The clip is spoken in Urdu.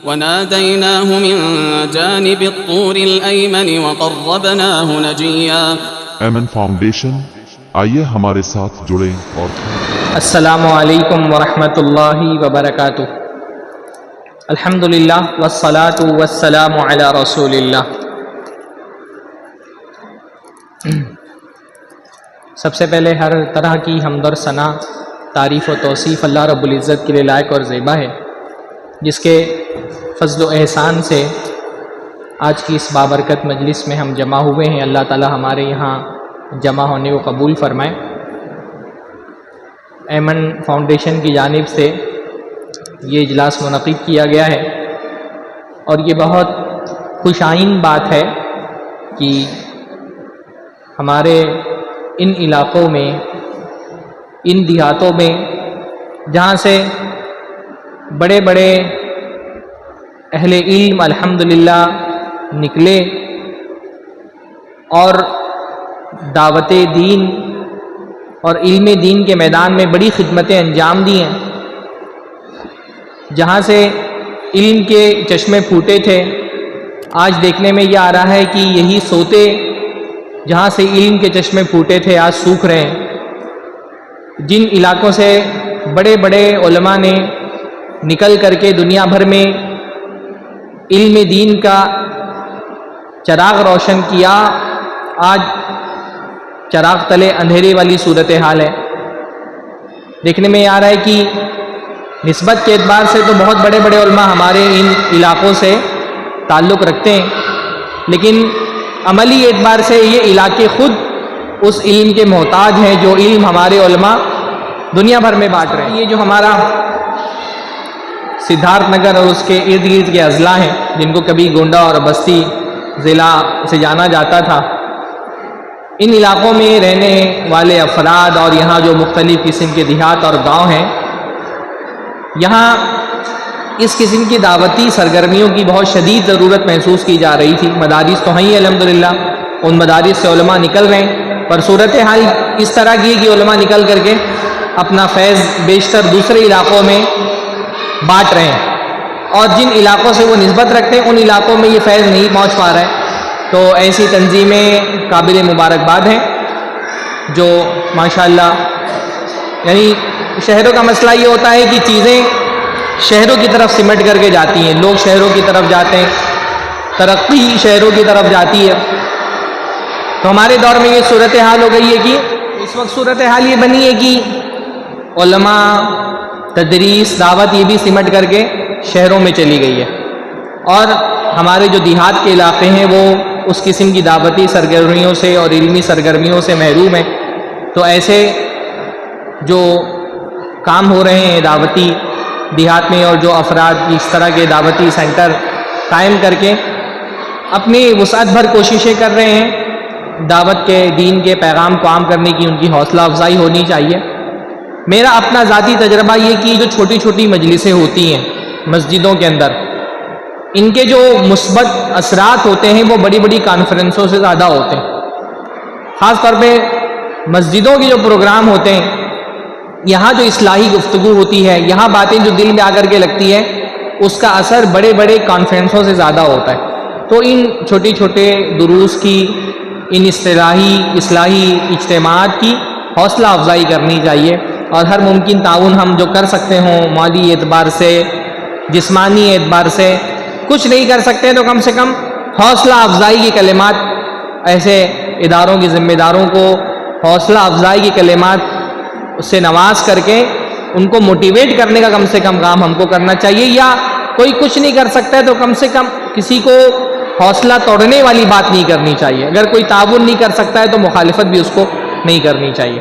وناديناه من جانب الطور الأيمن وقربناه نجيا۔ ایمن فاؤنڈیشن، آئیے ہمارے ساتھ جڑیں اور السلام علیکم ورحمۃ اللہ وبرکاتہ۔ الحمدللہ والصلاة والسلام علی رسول اللہ۔ سب سے پہلے ہر طرح کی حمد اور ثنا، تعریف و توصیف اللہ رب العزت کے لیے لائق اور زیبا ہے، جس کے فضل و احسان سے آج کی اس بابرکت مجلس میں ہم جمع ہوئے ہیں۔ اللہ تعالی ہمارے یہاں جمع ہونے کو قبول فرمائے۔ ایمن فاؤنڈیشن کی جانب سے یہ اجلاس منعقد کیا گیا ہے، اور یہ بہت خوش آئند بات ہے کہ ہمارے ان علاقوں میں، ان دیہاتوں میں جہاں سے بڑے بڑے اہل علم الحمدللہ نکلے اور دعوت دین اور علم دین کے میدان میں بڑی خدمتیں انجام دی ہیں، جہاں سے علم کے چشمے پھوٹے تھے، آج دیکھنے میں یہ آ رہا ہے کہ یہی سوتے جہاں سے علم کے چشمے پھوٹے تھے آج سوکھ رہے ہیں۔ جن علاقوں سے بڑے بڑے علماء نے نکل کر کے دنیا بھر میں علم دین کا چراغ روشن کیا، آج چراغ تلے اندھیرے والی صورتحال ہے۔ دیکھنے میں آ رہا ہے کہ نسبت کے اعتبار سے تو بہت بڑے بڑے علماء ہمارے ان علاقوں سے تعلق رکھتے ہیں، لیکن عملی اعتبار سے یہ علاقے خود اس علم کے محتاج ہیں جو علم ہمارے علماء دنیا بھر میں بانٹ رہے ہیں۔ یہ جو ہمارا سدھارتھ نگر اور اس کے ارد گرد کے اضلاع ہیں، جن کو کبھی گونڈہ اور بستی ضلع سے جانا جاتا تھا، ان علاقوں میں رہنے والے افراد اور یہاں جو مختلف قسم کے دیہات اور گاؤں ہیں، یہاں اس قسم کی دعوتی سرگرمیوں کی بہت شدید ضرورت محسوس کی جا رہی تھی۔ مدارس تو ہیں ہی الحمدللہ، ان مدارس سے علماء نکل رہے ہیں، پر صورتحال اس طرح کی کہ علماء نکل کر کے اپنا فیض بیشتر دوسرے علاقوں میں بانٹ رہے ہیں، اور جن علاقوں سے وہ نسبت رکھتے ہیں ان علاقوں میں یہ فیض نہیں پہنچ پا رہا ہے۔ تو ایسی تنظیمیں قابل مبارکباد ہیں جو ماشاءاللہ، یعنی شہروں کا مسئلہ یہ ہوتا ہے کہ چیزیں شہروں کی طرف سمٹ کر کے جاتی ہیں، لوگ شہروں کی طرف جاتے ہیں، ترقی شہروں کی طرف جاتی ہے۔ تو ہمارے دور میں یہ صورتحال ہو گئی ہے کہ اس وقت صورتحال یہ بنی ہے کہ علماء، تدریس، دعوت یہ بھی سمٹ کر کے شہروں میں چلی گئی ہے، اور ہمارے جو دیہات کے علاقے ہیں وہ اس قسم کی دعوتی سرگرمیوں سے اور علمی سرگرمیوں سے محروم ہیں۔ تو ایسے جو کام ہو رہے ہیں دعوتی دیہات میں، اور جو افراد اس طرح کے دعوتی سینٹر قائم کر کے اپنی وسعت بھر کوششیں کر رہے ہیں دعوت کے دین کے پیغام کو عام کرنے کی، ان کی حوصلہ افزائی ہونی چاہیے۔ میرا اپنا ذاتی تجربہ یہ کہ جو چھوٹی چھوٹی مجلسیں ہوتی ہیں مسجدوں کے اندر، ان کے جو مثبت اثرات ہوتے ہیں وہ بڑی بڑی کانفرنسوں سے زیادہ ہوتے ہیں۔ خاص طور پہ مسجدوں کے جو پروگرام ہوتے ہیں، یہاں جو اصلاحی گفتگو ہوتی ہے، یہاں باتیں جو دل میں آ کر کے لگتی ہے، اس کا اثر بڑے بڑے کانفرنسوں سے زیادہ ہوتا ہے۔ تو ان چھوٹے چھوٹے دروس کی، ان اصلاحی اجتماعات کی حوصلہ افزائی کرنی چاہیے، اور ہر ممکن تعاون ہم جو کر سکتے ہوں، مالی اعتبار سے، جسمانی اعتبار سے، کچھ نہیں کر سکتے تو کم سے کم حوصلہ افزائی کے کلمات، ایسے اداروں کے ذمہ داروں کو حوصلہ افزائی کے کلمات اس سے نواز کر کے ان کو موٹیویٹ کرنے کا کم سے کم کام ہم کو کرنا چاہیے۔ یا کوئی کچھ نہیں کر سکتا ہے تو کم سے کم کسی کو حوصلہ توڑنے والی بات نہیں کرنی چاہیے۔ اگر کوئی تعاون نہیں کر سکتا ہے تو مخالفت بھی اس کو نہیں کرنی چاہیے۔